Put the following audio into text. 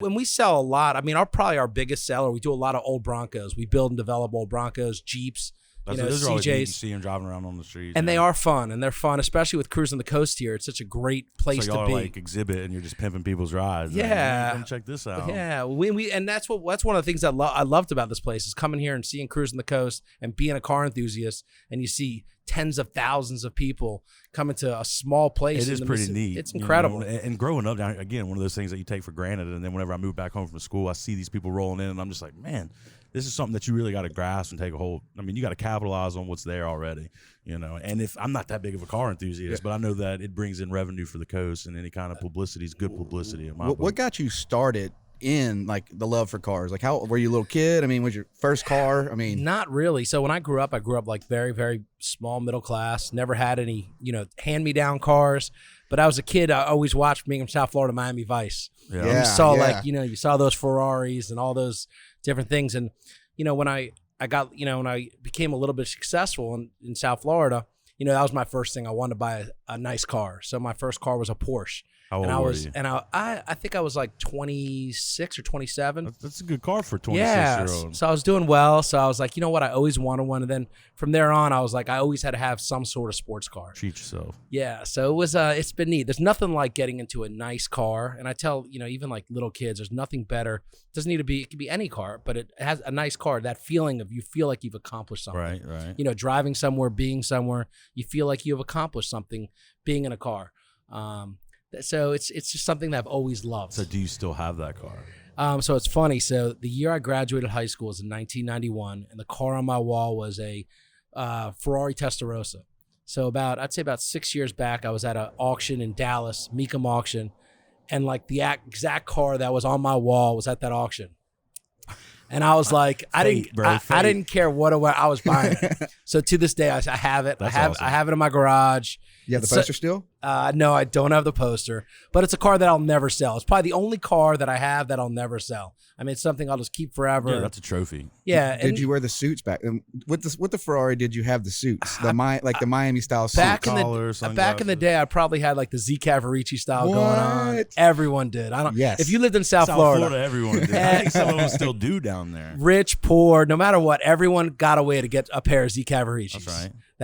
When we sell a lot, I mean, probably our biggest seller, we do a lot of old Broncos. We build and develop old Broncos, Jeeps, Those are always neat. You CJs. see them driving around on the streets. And they are fun, and they're fun, especially with cruising the coast here. It's such a great place so y'all to be. Are like exhibit, and you're just pimping people's rides. Yeah. Come check this out. Yeah, and that's one of the things I loved about this place is coming here and seeing cruising the coast and being a car enthusiast, and you see tens of thousands of people coming to a small place. It is pretty neat. It's incredible. And growing up, again, one of those things that you take for granted. And then whenever I move back home from school, I see these people rolling in, and I'm just like, man, this is something that you really got to grasp and take a hold. I mean, you got to capitalize on what's there already, And if I'm not that big of a car enthusiast, but I know that it brings in revenue for the coast, and any kind of publicity is good publicity. What got you started in like the love for cars? Like, how were you a little kid? I mean, was your first car? I mean, not really. So when I grew up like very, very small middle class. Never had any, hand me down cars. But I was a kid. I always watched being from South Florida, Miami Vice. Yeah. You saw you saw those Ferraris and all those different things. And when I got when I became a little bit successful in South Florida, that was my first thing. I wanted to buy a nice car. So my first car was a Porsche. How old were you? And I think I was like 26 or 27. That's a good car for a 26-year-old. Yeah. So I was doing well. So I was like, you know what? I always wanted one. And then from there on, I was like, I always had to have some sort of sports car. Treat yourself. Yeah. So it was. It's been neat. There's nothing like getting into a nice car. And I tell even like little kids, there's nothing better. It doesn't need to be. It could be any car, but it has a nice car. That feeling of you feel like you've accomplished something. Right. Driving somewhere, being somewhere, you feel like you have accomplished something. Being in a car. So it's just something that I've always loved. So do you still have that car? So it's funny. So the year I graduated high school was in 1991, and the car on my wall was a Ferrari Testarossa. So I'd say about 6 years back, I was at an auction in Dallas, Mecum auction, and like the exact car that was on my wall was at that auction. And I was like, I didn't care what it was. I was buying it. So to this day, I have it. Awesome. I have it in my garage. You have the poster still? No, I don't have the poster, but it's a car that I'll never sell. It's probably the only car that I have that I'll never sell. I mean, it's something I'll just keep forever. Yeah, that's a trophy. Yeah. Did you wear the suits back? With the Ferrari, did you have the suits? The Miami style suits? Back in the day, I probably had like the Z Cavarici style going on. Everyone did. Yes. If you lived in South Florida, everyone did. I think some of them still do down there. Rich, poor, no matter what, everyone got a way to get a pair of Z Cavaricis. That's right.